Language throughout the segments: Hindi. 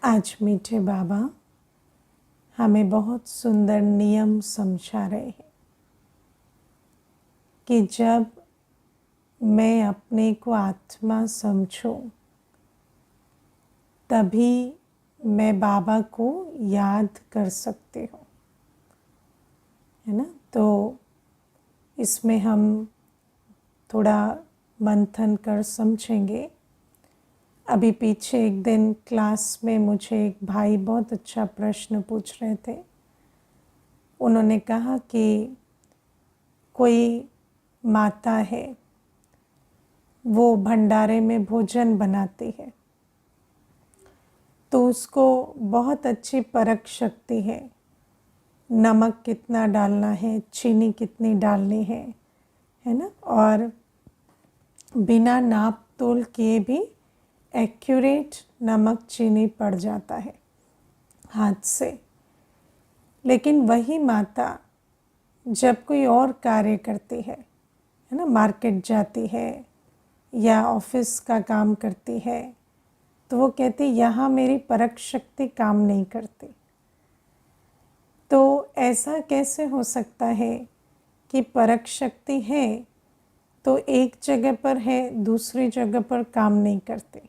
आज मीठे बाबा हमें बहुत सुंदर नियम समझा रहे हैं कि जब मैं अपने को आत्मा समझूं तभी मैं बाबा को याद कर सकती हूँ, है ना। तो इसमें हम थोड़ा मंथन कर समझेंगे। अभी पीछे एक दिन क्लास में मुझे एक भाई बहुत अच्छा प्रश्न पूछ रहे थे। उन्होंने कहा कि कोई माता है, वो भंडारे में भोजन बनाती है, तो उसको बहुत अच्छी परख शक्ति है, नमक कितना डालना है, चीनी कितनी डालनी है ना। और बिना नाप तोल किए भी एक्यूरेट नमक चीनी पड़ जाता है हाथ से। लेकिन वही माता जब कोई और कार्य करती है ना, मार्केट जाती है या ऑफिस का काम करती है, तो वो कहती यहाँ मेरी परख शक्ति काम नहीं करती। तो ऐसा कैसे हो सकता है कि परख शक्ति है तो एक जगह पर है, दूसरी जगह पर काम नहीं करती,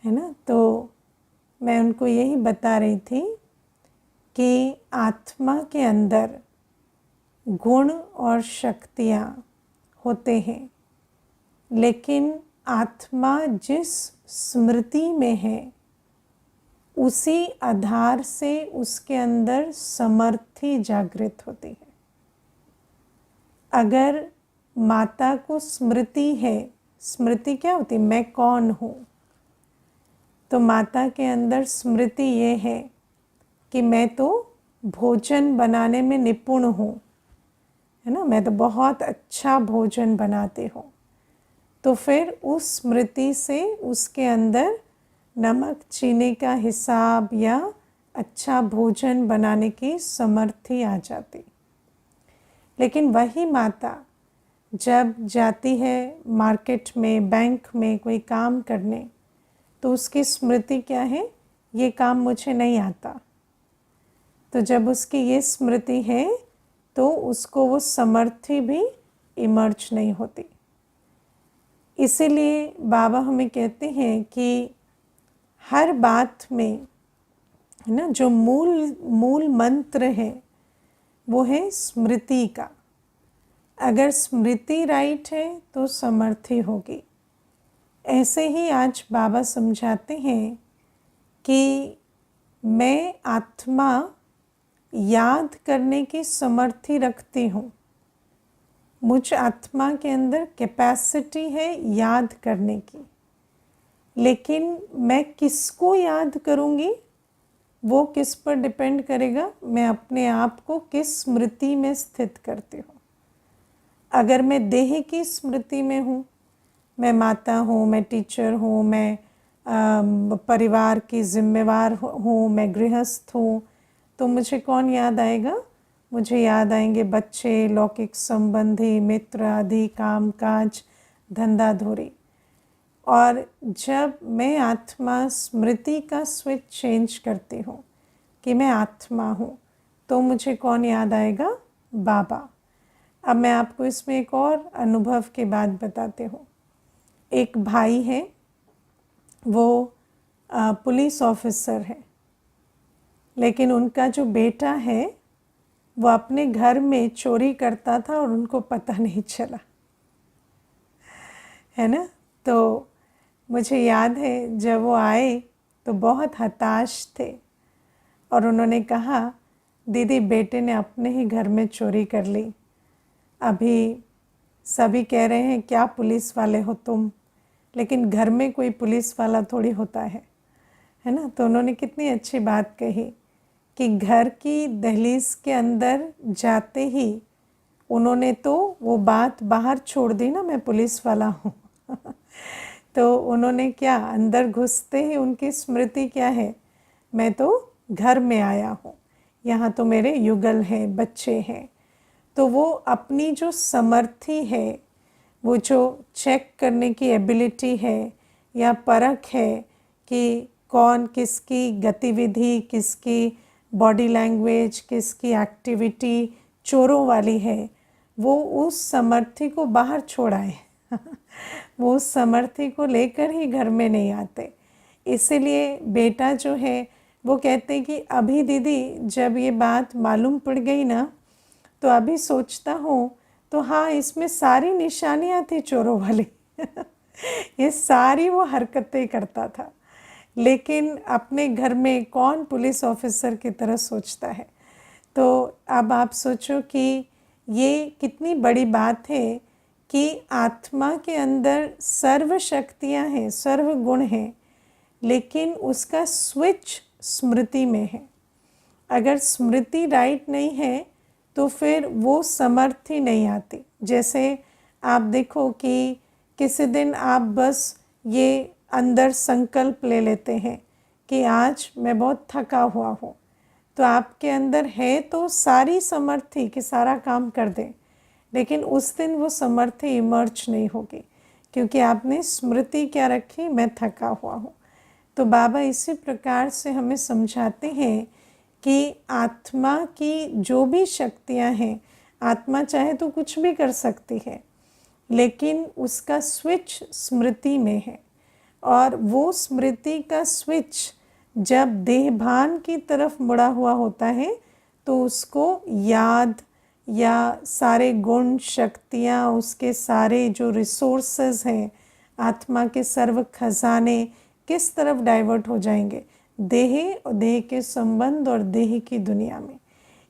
है ना। तो मैं उनको यही बता रही थी कि आत्मा के अंदर गुण और शक्तियाँ होते हैं, लेकिन आत्मा जिस स्मृति में है उसी आधार से उसके अंदर समर्थि जागृत होती है। अगर माता को स्मृति है, स्मृति क्या होती है, मैं कौन हूँ, तो माता के अंदर स्मृति ये है कि मैं तो भोजन बनाने में निपुण हूँ, है ना, मैं तो बहुत अच्छा भोजन बनाती हूँ। तो फिर उस स्मृति से उसके अंदर नमक चीनी का हिसाब या अच्छा भोजन बनाने की समर्थी आ जाती। लेकिन वही माता जब जाती है मार्केट में, बैंक में कोई काम करने, तो उसकी स्मृति क्या है, ये काम मुझे नहीं आता। तो जब उसकी ये स्मृति है तो उसको वो समर्थी भी इमर्ज नहीं होती। इसीलिए बाबा हमें कहते हैं कि हर बात में, है ना, जो मूल मंत्र है वो है स्मृति का। अगर स्मृति राइट है तो समर्थी होगी। ऐसे ही आज बाबा समझाते हैं कि मैं आत्मा याद करने की समर्थी रखती हूँ। मुझ आत्मा के अंदर कैपेसिटी है याद करने की, लेकिन मैं किसको याद करूँगी वो किस पर डिपेंड करेगा, मैं अपने आप को किस स्मृति में स्थित करती हूँ। अगर मैं देह की स्मृति में हूँ, मैं माता हूँ, मैं टीचर हूँ, मैं परिवार की जिम्मेवार हूँ, मैं गृहस्थ हूँ, तो मुझे कौन याद आएगा, मुझे याद आएंगे बच्चे, लौकिक संबंधी, मित्र आदि, काम काज, धंधा धोरी। और जब मैं आत्मा स्मृति का स्विच चेंज करती हूँ कि मैं आत्मा हूँ, तो मुझे कौन याद आएगा, बाबा। अब मैं आपको इसमें एक और अनुभव की बात बताती हूँ। एक भाई है, वो पुलिस ऑफिसर है, लेकिन उनका जो बेटा है वो अपने घर में चोरी करता था और उनको पता नहीं चला, है ना। तो मुझे याद है जब वो आए तो बहुत हताश थे और उन्होंने कहा, दीदी बेटे ने अपने ही घर में चोरी कर ली, अभी सभी कह रहे हैं क्या पुलिस वाले हो तुम, लेकिन घर में कोई पुलिस वाला थोड़ी होता है ना। तो उन्होंने कितनी अच्छी बात कही कि घर की दहलीज के अंदर जाते ही उन्होंने तो वो बात बाहर छोड़ दी ना, मैं पुलिस वाला हूँ तो उन्होंने क्या, अंदर घुसते ही उनकी स्मृति क्या है, मैं तो घर में आया हूँ, यहाँ तो मेरे युगल हैं, बच्चे हैं। तो वो अपनी जो समर्थी है, वो जो चेक करने की एबिलिटी है या परख है कि कौन किसकी गतिविधि, किसकी बॉडी लैंग्वेज, किसकी एक्टिविटी चोरों वाली है, वो उस समर्थी को बाहर छोड़ आए। वो उस समर्थी को लेकर ही घर में नहीं आते। इसीलिए बेटा जो है वो कहते कि अभी दीदी जब ये बात मालूम पड़ गई ना, तो अभी सोचता हूँ तो हाँ, इसमें सारी निशानियाँ थी चोरों वाली। ये सारी वो हरकतें करता था, लेकिन अपने घर में कौन पुलिस ऑफिसर की तरह सोचता है। तो अब आप सोचो कि ये कितनी बड़ी बात है कि आत्मा के अंदर सर्व शक्तियाँ हैं, सर्व गुण हैं, लेकिन उसका स्विच स्मृति में है। अगर स्मृति राइट नहीं है तो फिर वो समर्थी नहीं आती। जैसे आप देखो कि किसी दिन आप बस ये अंदर संकल्प ले लेते हैं कि आज मैं बहुत थका हुआ हूँ, तो आपके अंदर है तो सारी समर्थी कि सारा काम कर दें, लेकिन उस दिन वो समर्थी इमर्ज नहीं होगी, क्योंकि आपने स्मृति क्या रखी, मैं थका हुआ हूँ। तो बाबा इसी प्रकार से हमें समझाते हैं कि आत्मा की जो भी शक्तियाँ हैं, आत्मा चाहे तो कुछ भी कर सकती है, लेकिन उसका स्विच स्मृति में है। और वो स्मृति का स्विच जब देहभान की तरफ मुड़ा हुआ होता है तो उसको याद या सारे गुण शक्तियाँ, उसके सारे जो रिसोर्सेज हैं, आत्मा के सर्व खजाने किस तरफ डाइवर्ट हो जाएंगे, देह और देह के संबंध और देह की दुनिया में।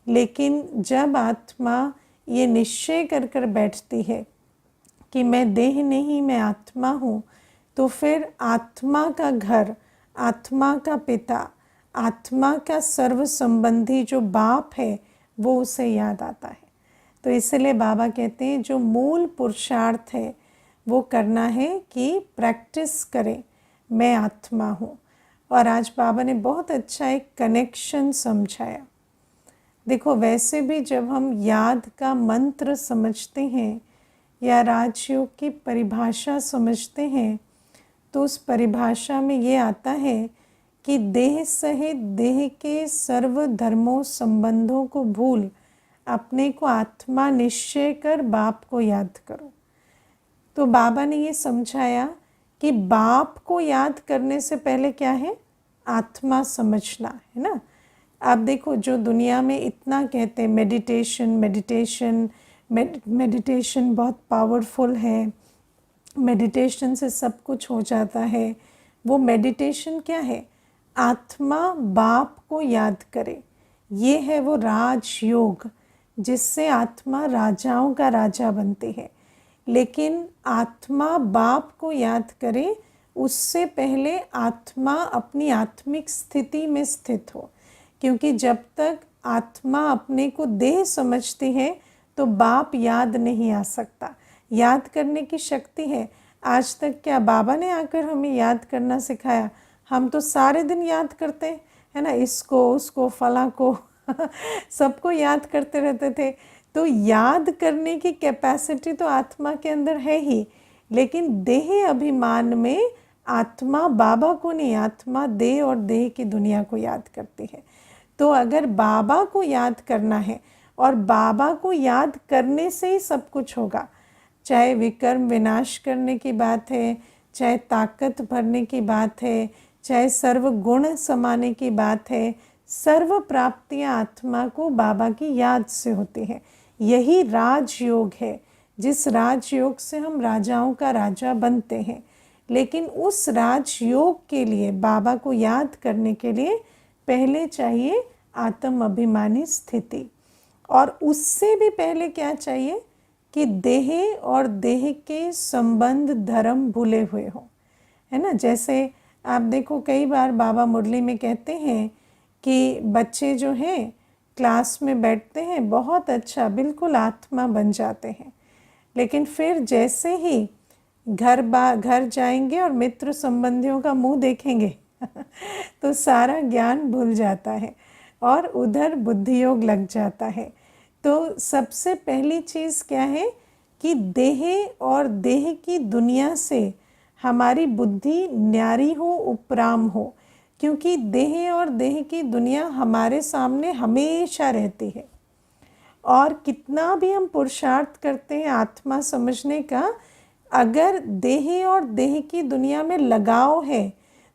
लेकिन जब आत्मा ये निश्चय कर कर बैठती है कि मैं देह नहीं, मैं आत्मा हूँ, तो फिर आत्मा का घर, आत्मा का पिता, आत्मा का सर्व संबंधी जो बाप है वो उसे याद आता है। तो इसलिए बाबा कहते हैं जो मूल पुरुषार्थ है वो करना है कि प्रैक्टिस करें, मैं आत्मा हूँ। और आज बाबा ने बहुत अच्छा एक कनेक्शन समझाया। देखो, वैसे भी जब हम याद का मंत्र समझते हैं या राजयोग की परिभाषा समझते हैं, तो उस परिभाषा में ये आता है कि देह सहित देह के सर्व धर्मों संबंधों को भूल अपने को आत्मा निश्चय कर बाप को याद करो। तो बाबा ने ये समझाया कि बाप को याद करने से पहले क्या है, आत्मा समझना है ना। आप देखो, जो दुनिया में इतना कहते हैं मेडिटेशन मेडिटेशन मेडिटेशन बहुत पावरफुल है, मेडिटेशन से सब कुछ हो जाता है, वो मेडिटेशन क्या है, आत्मा बाप को याद करे। ये है वो राजयोग जिससे आत्मा राजाओं का राजा बनती है। लेकिन आत्मा बाप को याद करे उससे पहले आत्मा अपनी आत्मिक स्थिति में स्थित हो, क्योंकि जब तक आत्मा अपने को देह समझती है तो बाप याद नहीं आ सकता। याद करने की शक्ति है। आज तक क्या बाबा ने आकर हमें याद करना सिखाया? हम तो सारे दिन याद करते है ना, इसको उसको फला को सबको याद करते रहते थे। तो याद करने की कैपेसिटी तो आत्मा के अंदर है ही, लेकिन देह अभिमान में आत्मा बाबा को नहीं, आत्मा देह और देह की दुनिया को याद करती है। तो अगर बाबा को याद करना है, और बाबा को याद करने से ही सब कुछ होगा, चाहे विकर्म विनाश करने की बात है, चाहे ताकत भरने की बात है, चाहे सर्व गुण समाने की बात है, सर्व प्राप्तियां आत्मा को बाबा की याद से होती हैं। यही राजयोग है, जिस राजयोग से हम राजाओं का राजा बनते हैं। लेकिन उस राजयोग के लिए, बाबा को याद करने के लिए पहले चाहिए आत्म अभिमानी स्थिति, और उससे भी पहले क्या चाहिए कि देह और देह के संबंध धर्म भूले हुए हो, है ना। जैसे आप देखो, कई बार बाबा मुरली में कहते हैं कि बच्चे जो हैं क्लास में बैठते हैं, बहुत अच्छा, बिल्कुल आत्मा बन जाते हैं, लेकिन फिर जैसे ही घर जाएंगे और मित्र संबंधियों का मुंह देखेंगे तो सारा ज्ञान भूल जाता है और उधर बुद्धि योग लग जाता है। तो सबसे पहली चीज़ क्या है कि देह और देह की दुनिया से हमारी बुद्धि न्यारी हो, उपराम हो। क्योंकि देह और देह की दुनिया हमारे सामने हमेशा रहती है, और कितना भी हम पुरुषार्थ करते हैं आत्मा समझने का, अगर देह और देह की दुनिया में लगाव है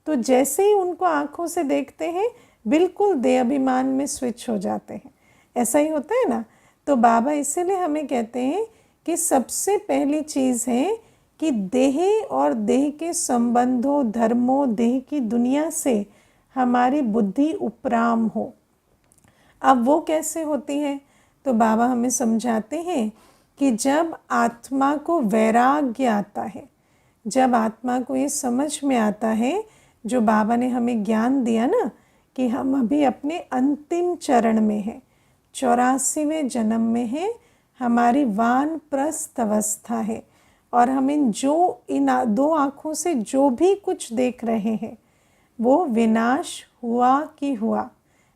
तो जैसे ही उनको आँखों से देखते हैं बिल्कुल देह अभिमान में स्विच हो जाते हैं। ऐसा ही होता है ना। तो बाबा इसीलिए हमें कहते हैं कि सबसे पहली चीज़ है कि देह और देह के संबंधों, धर्मों, देह की दुनिया से हमारी बुद्धि उपराम हो। अब वो कैसे होती है? तो बाबा हमें समझाते हैं कि जब आत्मा को वैराग्य आता है, जब आत्मा को ये समझ में आता है, जो बाबा ने हमें ज्ञान दिया ना कि हम अभी अपने अंतिम चरण में हैं, 84वें जन्म में हैं, हमारी वानप्रस्थ अवस्था है, और हम इन दो आँखों से जो भी कुछ देख रहे हैं वो विनाश हुआ कि हुआ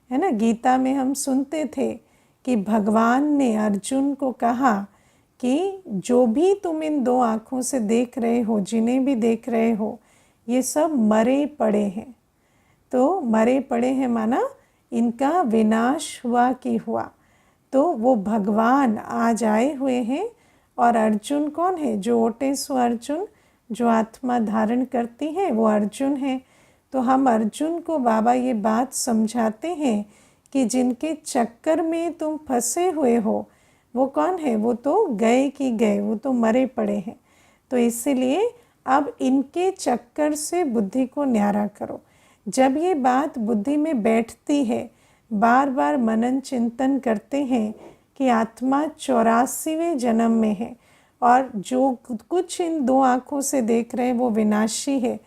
है ना। गीता में हम सुनते थे कि भगवान ने अर्जुन को कहा कि जो भी तुम इन दो आँखों से देख रहे हो, जिन्हें भी देख रहे हो, ये सब मरे पड़े हैं। तो मरे पड़े हैं माना इनका विनाश हुआ कि हुआ। तो वो भगवान आज आए हुए हैं, और अर्जुन कौन है? जो ओटे सो अर्जुन, जो आत्मा धारण करती है वो अर्जुन है। तो हम अर्जुन को बाबा ये बात समझाते हैं कि जिनके चक्कर में तुम फंसे हुए हो वो कौन है? वो तो गए कि गए, वो तो मरे पड़े हैं। तो इसीलिए अब इनके चक्कर से बुद्धि को न्यारा करो। जब ये बात बुद्धि में बैठती है, बार बार मनन चिंतन करते हैं कि आत्मा 84वें जन्म में है और जो कुछ इन दो आँखों से देख रहे हैं वो विनाशी है,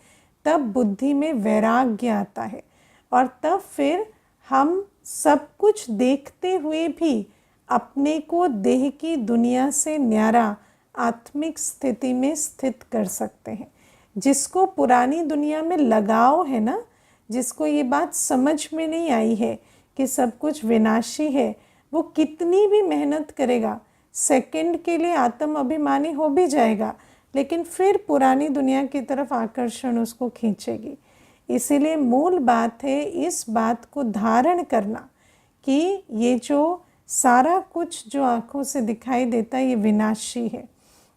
तब बुद्धि में वैराग्य आता है, और तब फिर हम सब कुछ देखते हुए भी अपने को देह की दुनिया से न्यारा आत्मिक स्थिति में स्थित कर सकते हैं। जिसको पुरानी दुनिया में लगाव है ना, जिसको ये बात समझ में नहीं आई है कि सब कुछ विनाशी है, वो कितनी भी मेहनत करेगा, सेकंड के लिए आत्म अभिमानी हो भी जाएगा, लेकिन फिर पुरानी दुनिया की तरफ आकर्षण उसको खींचेगी। इसीलिए मूल बात है इस बात को धारण करना कि ये जो सारा कुछ जो आँखों से दिखाई देता है ये विनाशी है,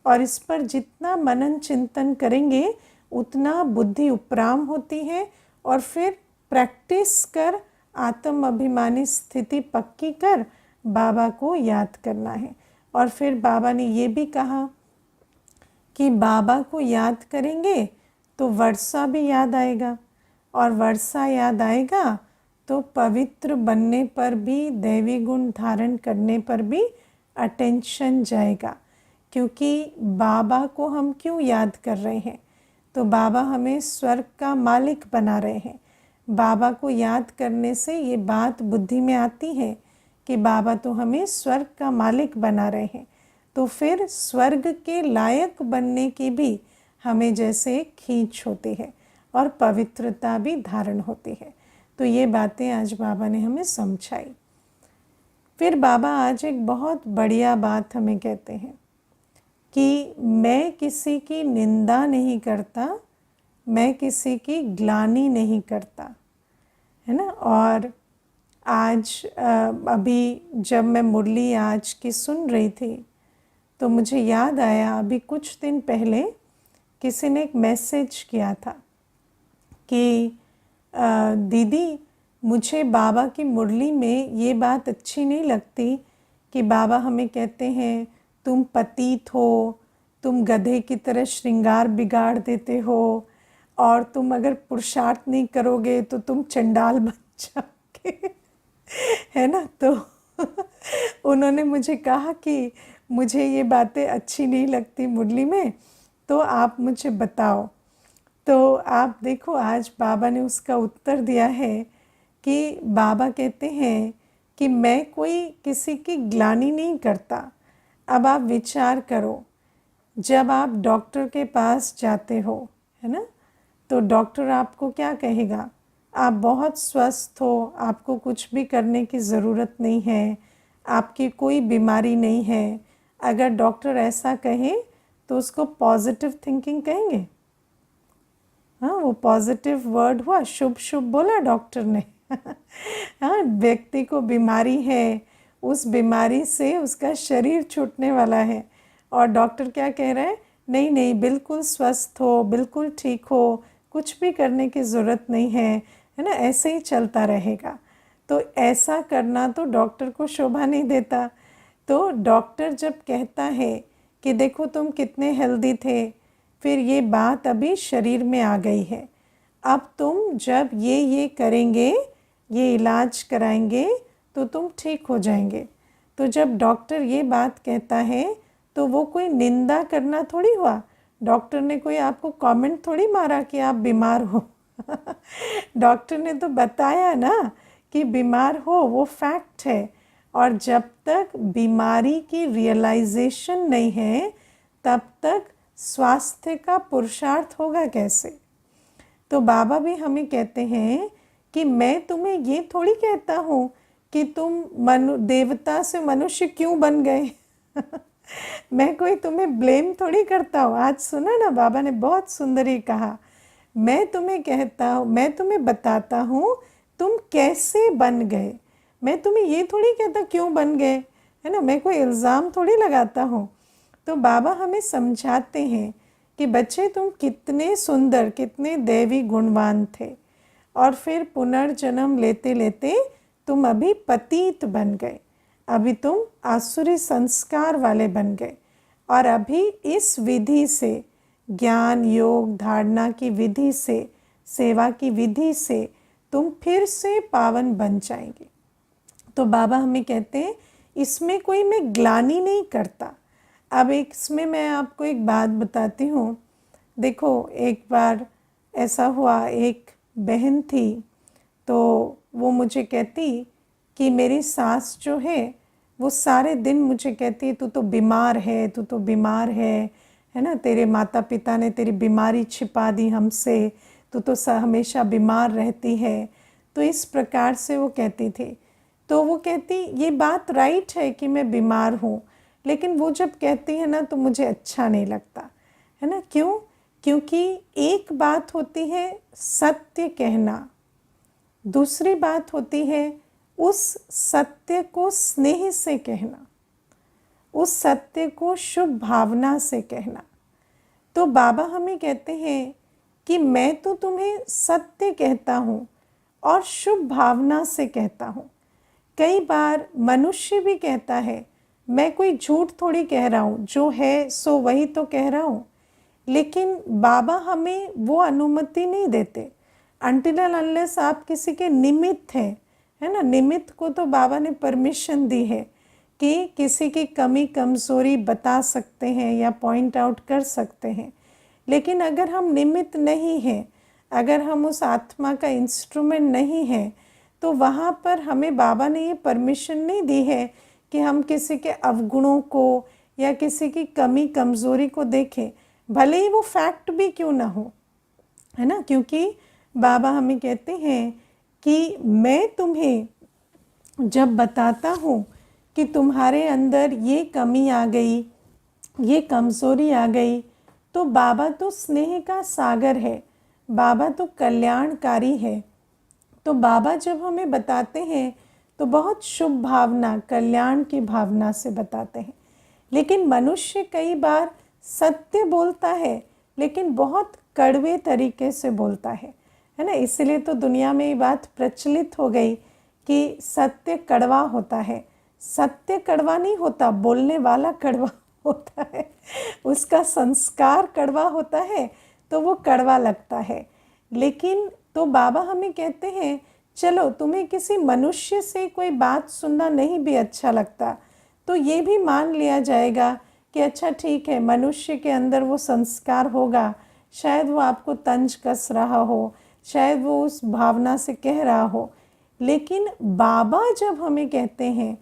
और इस पर जितना मनन चिंतन करेंगे उतना बुद्धि उपराम होती है, और फिर प्रैक्टिस कर आत्म अभिमानी स्थिति पक्की कर बाबा को याद करना है। और फिर बाबा ने ये भी कहा कि बाबा को याद करेंगे तो वर्षा भी याद आएगा, और वर्षा याद आएगा तो पवित्र बनने पर भी, दैवी गुण धारण करने पर भी अटेंशन जाएगा। क्योंकि बाबा को हम क्यों याद कर रहे हैं? तो बाबा हमें स्वर्ग का मालिक बना रहे हैं। बाबा को याद करने से ये बात बुद्धि में आती है कि बाबा तो हमें स्वर्ग का मालिक बना रहे हैं, तो फिर स्वर्ग के लायक बनने की भी हमें जैसे खींच होती है और पवित्रता भी धारण होती है। तो ये बातें आज बाबा ने हमें समझाई। फिर बाबा आज एक बहुत बढ़िया बात हमें कहते हैं कि मैं किसी की निंदा नहीं करता, मैं किसी की ग्लानि नहीं करता, है ना। और आज अभी जब मैं मुरली आज की सुन रही थी तो मुझे याद आया, अभी कुछ दिन पहले किसी ने एक मैसेज किया था कि दीदी मुझे बाबा की मुरली में ये बात अच्छी नहीं लगती कि बाबा हमें कहते हैं तुम पतित हो, तुम गधे की तरह श्रृंगार बिगाड़ देते हो, और तुम अगर पुरुषार्थ नहीं करोगे तो तुम चंडाल बन जाओगे है ना। तो उन्होंने मुझे कहा कि मुझे ये बातें अच्छी नहीं लगती मुरली में, तो आप मुझे बताओ। तो आप देखो आज बाबा ने उसका उत्तर दिया है कि बाबा कहते हैं कि मैं कोई किसी की ग्लानि नहीं करता। अब आप विचार करो, जब आप डॉक्टर के पास जाते हो, है ना, तो डॉक्टर आपको क्या कहेगा? आप बहुत स्वस्थ हो, आपको कुछ भी करने की ज़रूरत नहीं है, आपकी कोई बीमारी नहीं है। अगर डॉक्टर ऐसा कहे तो उसको पॉजिटिव थिंकिंग कहेंगे? हाँ, वो पॉजिटिव वर्ड हुआ, शुभ शुभ बोला डॉक्टर ने। हाँ, व्यक्ति को बीमारी है, उस बीमारी से उसका शरीर छूटने वाला है, और डॉक्टर क्या कह रहा है, नहीं नहीं, बिल्कुल स्वस्थ हो, बिल्कुल ठीक हो, कुछ भी करने की ज़रूरत नहीं है ना, ऐसे ही चलता रहेगा। तो ऐसा करना तो डॉक्टर को शोभा नहीं देता। तो डॉक्टर जब कहता है कि देखो तुम कितने हेल्दी थे, फिर ये बात अभी शरीर में आ गई है, अब तुम जब ये करेंगे, ये इलाज कराएंगे, तो तुम ठीक हो जाएंगे। तो जब डॉक्टर ये बात कहता है तो वो कोई निंदा करना थोड़ी हुआ, डॉक्टर ने कोई आपको कमेंट थोड़ी मारा कि आप बीमार हो। डॉक्टर ने तो बताया ना कि बीमार हो, वो फैक्ट है। और जब तक बीमारी की रियलाइजेशन नहीं है, तब तक स्वास्थ्य का पुरुषार्थ होगा कैसे। तो बाबा भी हमें कहते हैं कि मैं तुम्हें ये थोड़ी कहता हूँ कि तुम देवता से मनुष्य क्यों बन गए। मैं कोई तुम्हें ब्लेम थोड़ी करता हूँ। आज सुना ना, बाबा ने बहुत सुंदर ही कहा, मैं तुम्हें कहता हूँ, मैं तुम्हें बताता हूँ तुम कैसे बन गए, मैं तुम्हें ये थोड़ी कहता क्यों बन गए, है ना, मैं कोई इल्ज़ाम थोड़ी लगाता हूँ। तो बाबा हमें समझाते हैं कि बच्चे तुम कितने सुंदर, कितने दैवी गुणवान थे, और फिर पुनर्जन्म लेते लेते तुम अभी पतित बन गए, अभी तुम आसुरी संस्कार वाले बन गए, और अभी इस विधि से, ज्ञान योग धारणा की विधि से, सेवा की विधि से तुम फिर से पावन बन जाएंगे। तो बाबा हमें कहते हैं इसमें कोई मैं ग्लानि नहीं करता। अब इसमें मैं आपको एक बात बताती हूँ। देखो, एक बार ऐसा हुआ, एक बहन थी, तो वो मुझे कहती कि मेरी सास जो है वो सारे दिन मुझे कहती है तू तो बीमार है, तू तो बीमार है ना, तेरे माता पिता ने तेरी बीमारी छिपा दी हमसे, तू तो हमेशा बीमार रहती है। तो इस प्रकार से वो कहती थी। तो वो कहती ये बात राइट है कि मैं बीमार हूँ, लेकिन वो जब कहती है ना तो मुझे अच्छा नहीं लगता, है ना। क्यों? क्योंकि एक बात होती है सत्य कहना, दूसरी बात होती है उस सत्य को स्नेह से कहना, उस सत्य को शुभ भावना से कहना। तो बाबा हमें कहते हैं कि मैं तो तुम्हें सत्य कहता हूँ और शुभ भावना से कहता हूँ। कई बार मनुष्य भी कहता है, मैं कोई झूठ थोड़ी कह रहा हूँ, जो है सो वही तो कह रहा हूँ, लेकिन बाबा हमें वो अनुमति नहीं देते अनटिल अनलेस आप किसी के निमित्त हैं, है ना। निमित्त को तो बाबा ने परमिशन दी है कि किसी की कमी कमज़ोरी बता सकते हैं या पॉइंट आउट कर सकते हैं, लेकिन अगर हम निमित्त नहीं हैं, अगर हम उस आत्मा का इंस्ट्रूमेंट नहीं हैं, तो वहाँ पर हमें बाबा ने ये परमिशन नहीं दी है कि हम किसी के अवगुणों को या किसी की कमी कमज़ोरी को देखें, भले ही वो फैक्ट भी क्यों ना हो, है ना। क्योंकि बाबा हमें कहते हैं कि मैं तुम्हें जब बताता हूँ कि तुम्हारे अंदर ये कमी आ गई, ये कमज़ोरी आ गई, तो बाबा तो स्नेह का सागर है, बाबा तो कल्याणकारी है। तो बाबा जब हमें बताते हैं तो बहुत शुभ भावना, कल्याण की भावना से बताते हैं। लेकिन मनुष्य कई बार सत्य बोलता है, लेकिन बहुत कड़वे तरीके से बोलता है ना। इसलिए तो दुनिया में ये बात प्रचलित हो गई कि सत्य कड़वा होता है। सत्य कड़वा नहीं होता, बोलने वाला कड़वा होता है, उसका संस्कार कड़वा होता है, तो वो कड़वा लगता है। लेकिन तो बाबा हमें कहते हैं चलो तुम्हें किसी मनुष्य से कोई बात सुनना नहीं भी अच्छा लगता, तो ये भी मान लिया जाएगा कि अच्छा ठीक है, मनुष्य के अंदर वो संस्कार होगा, शायद वो आपको तंज कस रहा हो, शायद वो उस भावना से कह रहा हो। लेकिन बाबा जब हमें कहते हैं,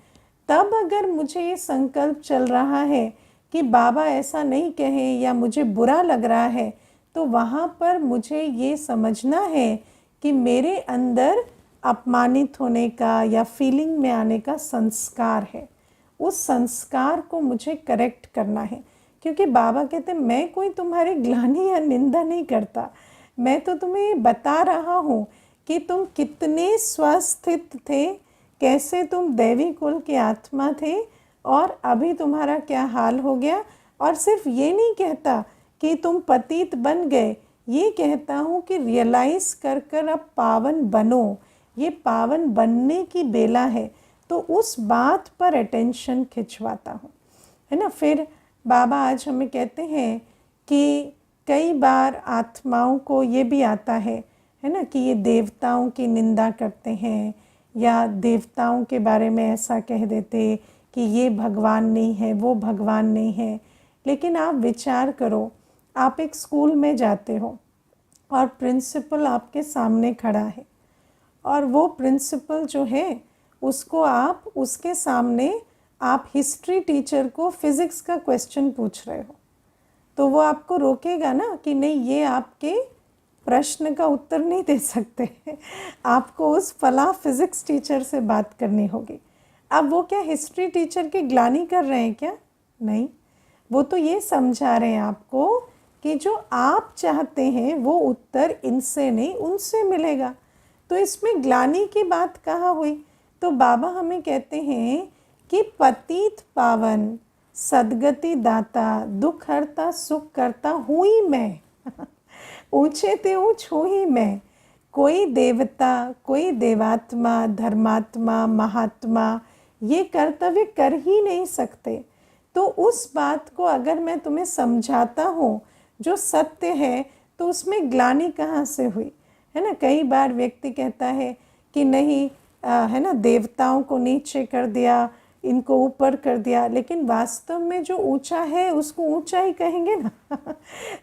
तब अगर मुझे ये संकल्प चल रहा है कि बाबा ऐसा नहीं कहे या मुझे बुरा लग रहा है, तो वहाँ पर मुझे ये समझना है कि मेरे अंदर अपमानित होने का या फीलिंग में आने का संस्कार है, उस संस्कार को मुझे करेक्ट करना है। क्योंकि बाबा कहते हैं मैं कोई तुम्हारी ग्लानि या निंदा नहीं करता, मैं तो तुम्हें बता रहा हूँ कि तुम कितने स्वस्थित थे, कैसे तुम दैवी कुल के आत्मा थे और अभी तुम्हारा क्या हाल हो गया। और सिर्फ ये नहीं कहता कि तुम पतित बन गए, ये कहता हूँ कि रियलाइज़ कर कर अब पावन बनो, ये पावन बनने की बेला है। तो उस बात पर अटेंशन खिंचवाता हूँ, है ना। फिर बाबा आज हमें कहते हैं कि कई बार आत्माओं को ये भी आता है ना, कि ये देवताओं की निंदा करते हैं या देवताओं के बारे में ऐसा कह देते कि ये भगवान नहीं है, वो भगवान नहीं है। लेकिन आप विचार करो, आप एक स्कूल में जाते हो और प्रिंसिपल आपके सामने खड़ा है और वो प्रिंसिपल जो है उसको आप उसके सामने आप हिस्ट्री टीचर को फिज़िक्स का क्वेश्चन पूछ रहे हो, तो वो आपको रोकेगा ना कि नहीं, ये आपके प्रश्न का उत्तर नहीं दे सकते आपको उस फला फिज़िक्स टीचर से बात करनी होगी। अब वो क्या हिस्ट्री टीचर की ग्लानि कर रहे हैं क्या? नहीं, वो तो ये समझा रहे हैं आपको कि जो आप चाहते हैं वो उत्तर इनसे नहीं उनसे मिलेगा। तो इसमें ग्लानि की बात कहाँ हुई? तो बाबा हमें कहते हैं कि पतित पावन सदगति दाता दुख हरता सुख करता हूँ ही मैं ऊंचे ते ऊंच हूँ ही मैं। कोई देवता, कोई देवात्मा, धर्मात्मा, महात्मा ये कर्तव्य कर ही नहीं सकते। तो उस बात को अगर मैं तुम्हें समझाता हूँ जो सत्य है, तो उसमें ग्लानि कहाँ से हुई, है ना। कई बार व्यक्ति कहता है कि नहीं, है ना, देवताओं को नीचे कर दिया, इनको ऊपर कर दिया, लेकिन वास्तव में जो ऊंचा है उसको ऊंचा ही कहेंगे ना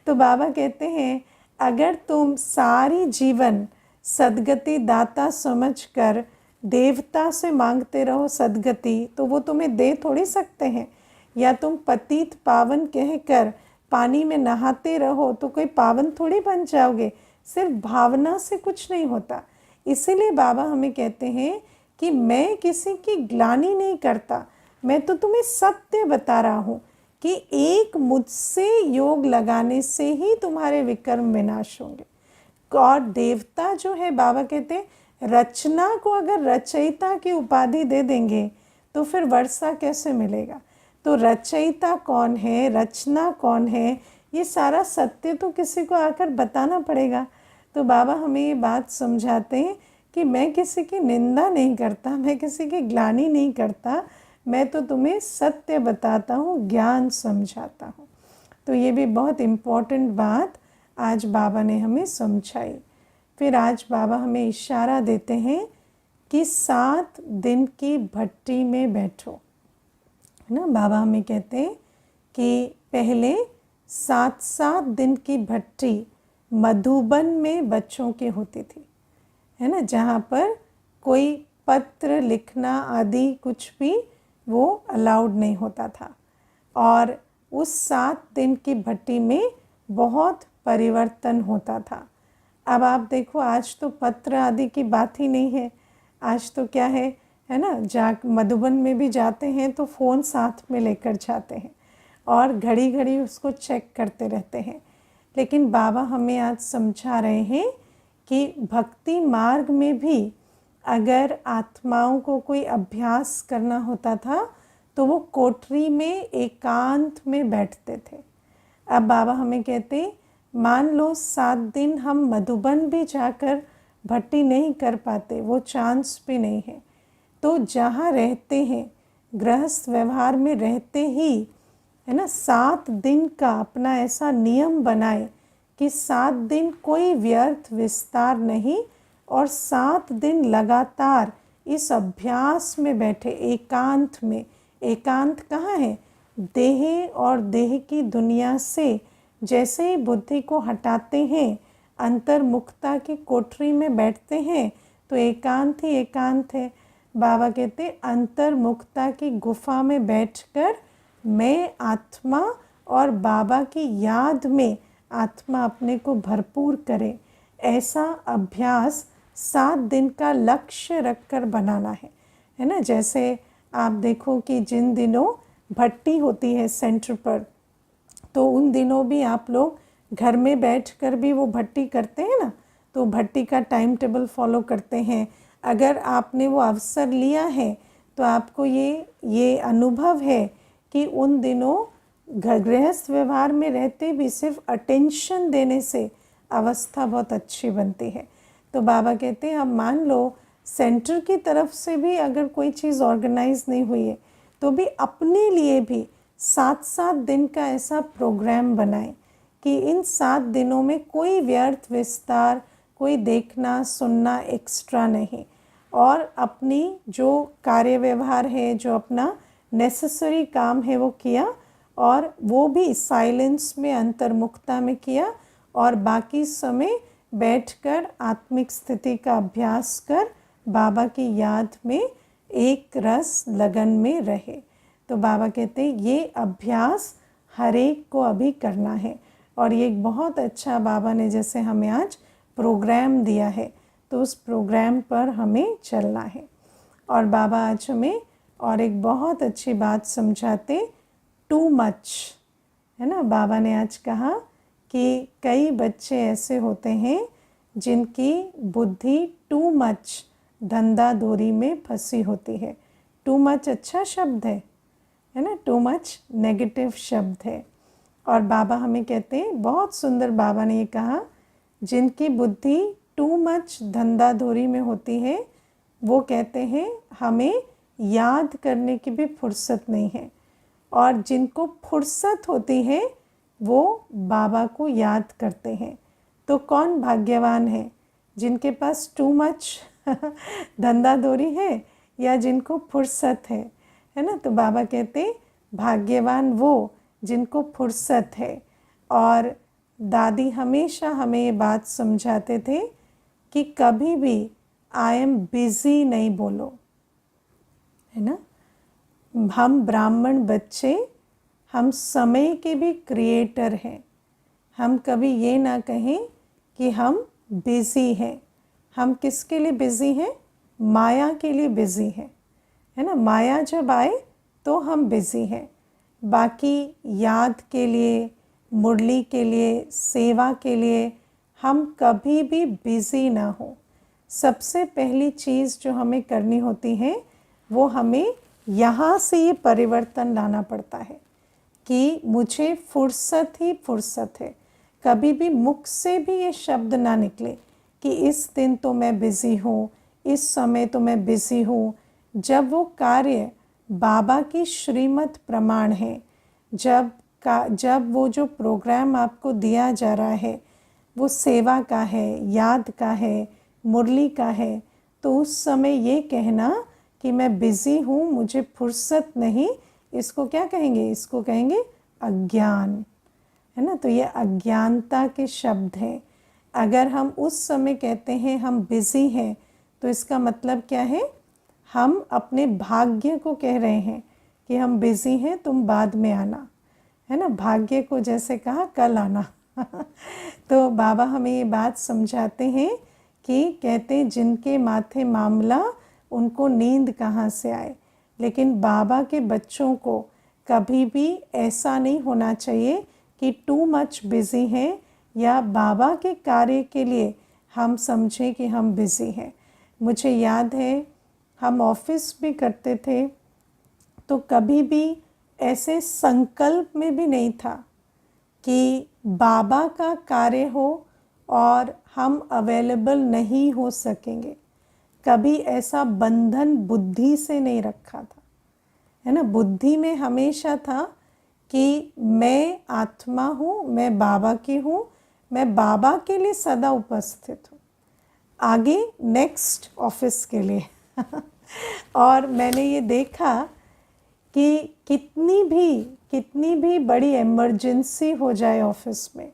तो बाबा कहते हैं अगर तुम सारी जीवन सदगति दाता समझकर देवता से मांगते रहो सदगति, तो वो तुम्हें दे थोड़ी सकते हैं। या तुम पतित पावन कहकर पानी में नहाते रहो तो कोई पावन थोड़ी बन जाओगे। सिर्फ भावना से कुछ नहीं होता। इसीलिए बाबा हमें कहते हैं कि मैं किसी की ग्लानि नहीं करता, मैं तो तुम्हें सत्य बता रहा हूँ कि एक मुझसे योग लगाने से ही तुम्हारे विकर्म विनाश होंगे। और देवता जो है, बाबा कहते हैं रचना को अगर रचयिता की उपाधि दे देंगे तो फिर वर्षा कैसे मिलेगा। तो रचयिता कौन है, रचना कौन है, ये सारा सत्य तो किसी को आकर बताना पड़ेगा। तो बाबा हमें ये बात समझाते हैं कि मैं किसी की निंदा नहीं करता, मैं किसी की ग्लानि नहीं करता, मैं तो तुम्हें सत्य बताता हूँ, ज्ञान समझाता हूँ। तो ये भी बहुत इम्पोर्टेंट बात आज बाबा ने हमें समझाई। फिर आज बाबा हमें इशारा देते हैं कि 7 दिन की भट्टी में बैठो, है ना। बाबा हमें कहते हैं कि पहले 7 दिन की भट्टी मधुबन में बच्चों की होती थी, है ना, जहाँ पर कोई पत्र लिखना आदि कुछ भी वो अलाउड नहीं होता था। और उस 7 दिन की भट्टी में बहुत परिवर्तन होता था। अब आप देखो, आज तो पत्र आदि की बात ही नहीं है। आज तो क्या है ना, मधुबन में भी जाते हैं तो फ़ोन साथ में लेकर जाते हैं और घड़ी घड़ी उसको चेक करते रहते हैं। लेकिन बाबा हमें आज समझा रहे हैं कि भक्ति मार्ग में भी अगर आत्माओं को कोई अभ्यास करना होता था तो वो कोठरी में एकांत में बैठते थे। अब बाबा हमें कहते, मान लो 7 दिन हम मधुबन भी जाकर भट्टी नहीं कर पाते, वो चांस भी नहीं है, तो जहाँ रहते हैं गृहस्थ व्यवहार में रहते ही, है ना, 7 दिन का अपना ऐसा नियम बनाए कि 7 दिन कोई व्यर्थ विस्तार नहीं और 7 दिन लगातार इस अभ्यास में बैठे एकांत में। एकांत कहाँ है? देह और देह की दुनिया से जैसे ही बुद्धि को हटाते हैं, अंतर्मुखता की कोठरी में बैठते हैं, तो एकांत ही एकांत है। बाबा कहते अंतर्मुखता की गुफा में बैठकर मैं आत्मा और बाबा की याद में आत्मा अपने को भरपूर करे, ऐसा अभ्यास 7 दिन का लक्ष्य रखकर बनाना है ना। जैसे आप देखो कि जिन दिनों भट्टी होती है सेंटर पर, तो उन दिनों भी आप लोग घर में बैठकर भी वो भट्टी करते हैं ना, तो भट्टी का टाइम टेबल फॉलो करते हैं। अगर आपने वो अवसर लिया है तो आपको ये अनुभव है कि उन दिनों गृहस्थ व्यवहार में रहते भी सिर्फ अटेंशन देने से अवस्था बहुत अच्छी बनती है। तो बाबा कहते हैं अब मान लो सेंटर की तरफ से भी अगर कोई चीज़ ऑर्गेनाइज नहीं हुई है तो भी अपने लिए भी 7-7 दिन का ऐसा प्रोग्राम बनाएं कि इन 7 दिनों में कोई व्यर्थ विस्तार, कोई देखना सुनना एक्स्ट्रा नहीं, और अपनी जो कार्य व्यवहार है, जो अपना नेसेसरी काम है वो किया, और वो भी साइलेंस में अंतर्मुखता में किया, और बाकी समय बैठकर आत्मिक स्थिति का अभ्यास कर बाबा की याद में एक रस लगन में रहे। तो बाबा कहते हैं ये अभ्यास हर एक को अभी करना है, और ये एक बहुत अच्छा बाबा ने जैसे हमें आज प्रोग्राम दिया है तो उस प्रोग्राम पर हमें चलना है। और बाबा आज हमें और एक बहुत अच्छी बात समझाते, टू मच, है ना। बाबा ने आज कहा कि कई बच्चे ऐसे होते हैं जिनकी बुद्धि टू मच धंधा धोरी में फंसी होती है। टू मच अच्छा शब्द है ना, टू मच नेगेटिव शब्द है। और बाबा हमें कहते हैं, बहुत सुंदर बाबा ने ये कहा, जिनकी बुद्धि टू मच धंधा धोरी में होती है वो कहते हैं हमें याद करने की भी फुर्सत नहीं है, और जिनको फुर्सत होती है वो बाबा को याद करते हैं। तो कौन भाग्यवान है, जिनके पास टू मच धंधा धोरी है या जिनको फुर्सत है ना। तो बाबा कहते भाग्यवान वो जिनको फुर्सत है। और दादी हमेशा हमें ये बात समझाते थे कि कभी भी आई एम बिज़ी नहीं बोलो, है ना। हम ब्राह्मण बच्चे, हम समय के भी क्रिएटर हैं। हम कभी ये ना कहें कि हम बिज़ी हैं। हम किसके लिए बिज़ी हैं? माया के लिए बिज़ी हैं, है ना। माया जब आए तो हम बिज़ी हैं, बाकी याद के लिए, मुरली के लिए, सेवा के लिए हम कभी भी बिज़ी ना हो। सबसे पहली चीज़ जो हमें करनी होती है वो हमें यहाँ से ये परिवर्तन लाना पड़ता है कि मुझे फुर्सत ही फुर्सत है। कभी भी मुख से भी ये शब्द ना निकले कि इस दिन तो मैं बिज़ी हूँ, इस समय तो मैं बिज़ी हूँ। जब वो कार्य बाबा की श्रीमत प्रमाण है, जब वो जो प्रोग्राम आपको दिया जा रहा है वो सेवा का है, याद का है, मुरली का है, तो उस समय ये कहना कि मैं बिज़ी हूँ, मुझे फुर्सत नहीं, इसको क्या कहेंगे? इसको कहेंगे अज्ञान, है ना। तो ये अज्ञानता के शब्द हैं। अगर हम उस समय कहते हैं हम बिज़ी हैं तो इसका मतलब क्या है? हम अपने भाग्य को कह रहे हैं कि हम बिज़ी हैं, तुम बाद में आना, है ना। भाग्य को जैसे कहा कल आना तो बाबा हमें ये बात समझाते हैं कि कहते हैं जिनके माथे मामला उनको नींद कहाँ से आए। लेकिन बाबा के बच्चों को कभी भी ऐसा नहीं होना चाहिए कि टू मच बिज़ी हैं या बाबा के कार्य के लिए हम समझें कि हम बिज़ी हैं। मुझे याद है हम ऑफिस भी करते थे तो कभी भी ऐसे संकल्प में भी नहीं था कि बाबा का कार्य हो और हम अवेलेबल नहीं हो सकेंगे। कभी ऐसा बंधन बुद्धि से नहीं रखा था, है ना। बुद्धि में हमेशा था कि मैं आत्मा हूँ, मैं बाबा की हूँ, मैं बाबा के लिए सदा उपस्थित हूँ, आगे नेक्स्ट ऑफिस के लिए और मैंने ये देखा कि कितनी भी बड़ी इमरजेंसी हो जाए ऑफिस में,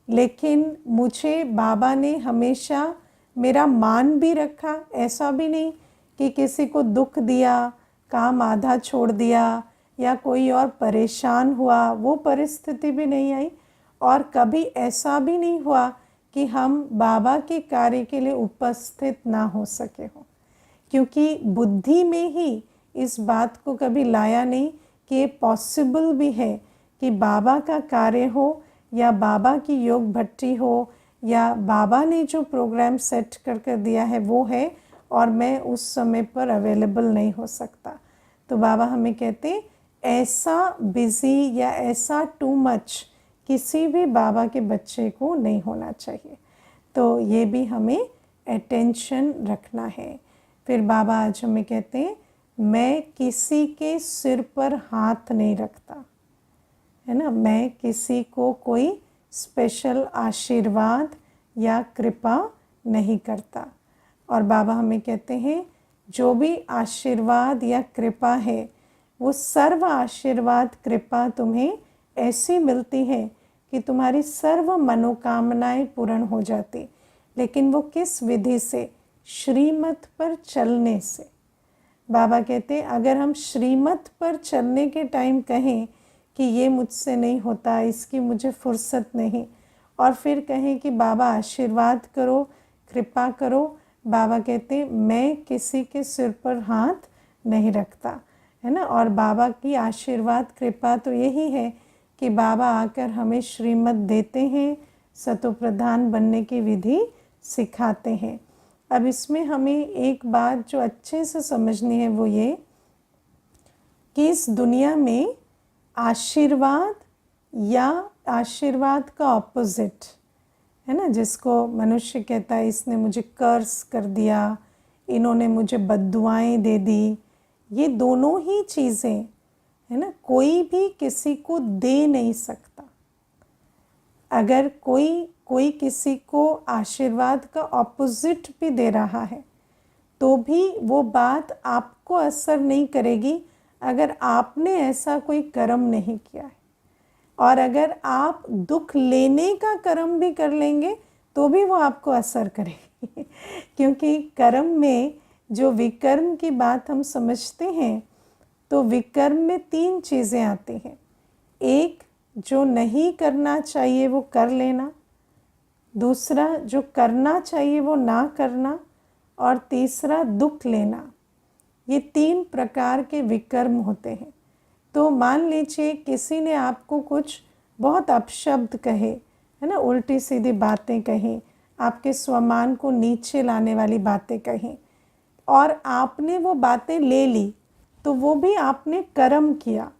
लेकिन मुझे बाबा ने हमेशा मेरा मान भी रखा। ऐसा भी नहीं कि किसी को दुख दिया, काम आधा छोड़ दिया या कोई और परेशान हुआ, वो परिस्थिति भी नहीं आई। और कभी ऐसा भी नहीं हुआ कि हम बाबा के कार्य के लिए उपस्थित ना हो सके हो, क्योंकि बुद्धि में ही इस बात को कभी लाया नहीं कि ये पॉसिबल भी है कि बाबा का कार्य हो या बाबा की योग भट्टी हो या बाबा ने जो प्रोग्राम सेट कर दिया है वो है और मैं उस समय पर अवेलेबल नहीं हो सकता। तो बाबा हमें कहते हैं ऐसा बिज़ी या ऐसा टू मच किसी भी बाबा के बच्चे को नहीं होना चाहिए। तो ये भी हमें अटेंशन रखना है। फिर बाबा आज हमें कहते हैं मैं किसी के सिर पर हाथ नहीं रखता, है ना, मैं किसी को कोई स्पेशल आशीर्वाद या कृपा नहीं करता। और बाबा हमें कहते हैं जो भी आशीर्वाद या कृपा है वो सर्व आशीर्वाद कृपा तुम्हें ऐसी मिलती है कि तुम्हारी सर्व मनोकामनाएं पूर्ण हो जाती, लेकिन वो किस विधि से? श्रीमत पर चलने से। बाबा कहते हैं अगर हम श्रीमत पर चलने के टाइम कहें कि ये मुझसे नहीं होता, इसकी मुझे फुर्सत नहीं, और फिर कहें कि बाबा आशीर्वाद करो, कृपा करो, बाबा कहते हैं मैं किसी के सिर पर हाथ नहीं रखता, है ना। और बाबा की आशीर्वाद कृपा तो यही है कि बाबा आकर हमें श्रीमत देते हैं, सतोप्रधान बनने की विधि सिखाते हैं। अब इसमें हमें एक बात जो अच्छे से समझनी है वो ये कि इस दुनिया में आशीर्वाद या आशीर्वाद का ऑपोजिट, है ना, जिसको मनुष्य कहता है इसने मुझे कर्स कर दिया, इन्होंने मुझे बद्दुआएं दे दी, ये दोनों ही चीज़ें, है ना, कोई भी किसी को दे नहीं सकता। अगर कोई किसी को आशीर्वाद का ऑपोजिट भी दे रहा है तो भी वो बात आपको असर नहीं करेगी अगर आपने ऐसा कोई कर्म नहीं किया है। और अगर आप दुख लेने का कर्म भी कर लेंगे तो भी वो आपको असर करेगी क्योंकि कर्म में जो विकर्म की बात हम समझते हैं तो विकर्म में 3 चीज़ें आती हैं। एक, जो नहीं करना चाहिए वो कर लेना, दूसरा जो करना चाहिए वो ना करना, और तीसरा दुख लेना। ये 3 प्रकार के विकर्म होते हैं। तो मान लीजिए किसी ने आपको कुछ बहुत अपशब्द कहे, है ना, उल्टी सीधी बातें कहीं, आपके स्वमान को नीचे लाने वाली बातें कहीं, और आपने वो बातें ले ली, तो वो भी आपने कर्म किया।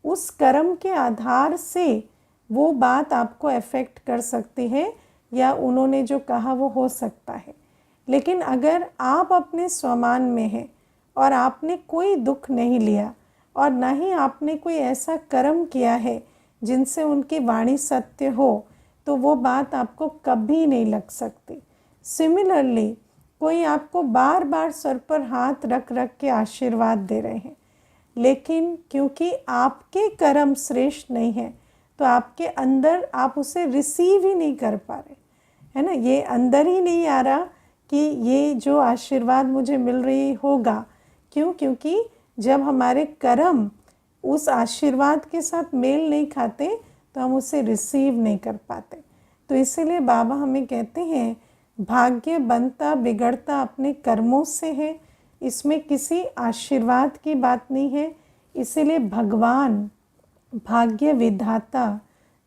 उस कर्म के आधार से वो बात आपको अफेक्ट कर सकती है या उन्होंने जो कहा वो हो सकता है। लेकिन अगर आप अपने स्वमान में हैं और आपने कोई दुख नहीं लिया और ना ही आपने कोई ऐसा कर्म किया है जिनसे उनकी वाणी सत्य हो, तो वो बात आपको कभी नहीं लग सकती। सिमिलरली कोई आपको बार बार सर पर हाथ रख रख के आशीर्वाद दे रहे हैं, लेकिन क्योंकि आपके कर्म श्रेष्ठ नहीं है तो आपके अंदर आप उसे रिसीव ही नहीं कर पा रहे, है ना, ये अंदर ही नहीं आ रहा कि ये जो आशीर्वाद मुझे मिल रही होगा। क्यों? क्योंकि जब हमारे कर्म उस आशीर्वाद के साथ मेल नहीं खाते तो हम उसे रिसीव नहीं कर पाते। तो इसीलिए बाबा हमें कहते हैं भाग्य बनता बिगड़ता अपने कर्मों से है, इसमें किसी आशीर्वाद की बात नहीं है। इसीलिए भगवान भाग्य विधाता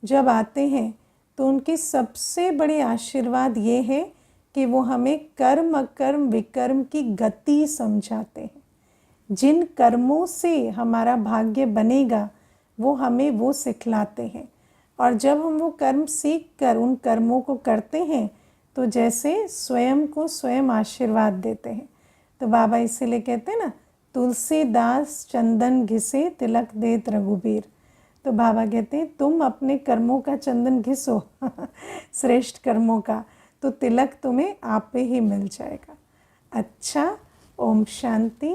जब आते हैं तो उनकी सबसे बड़ी आशीर्वाद ये है कि वो हमें कर्म अकर्म विकर्म की गति समझाते हैं। जिन कर्मों से हमारा भाग्य बनेगा वो हमें वो सिखलाते हैं, और जब हम वो कर्म सीख कर उन कर्मों को करते हैं तो जैसे स्वयं को स्वयं आशीर्वाद देते हैं। तो बाबा इसीलिए कहते हैं ना, तुलसीदास चंदन घिसे तिलक देत रघुबीर। तो बाबा कहते हैं तुम अपने कर्मों का चंदन घिसो श्रेष्ठ कर्मों का, तो तिलक तुम्हें आप पे ही मिल जाएगा। अच्छा, ओम शांति।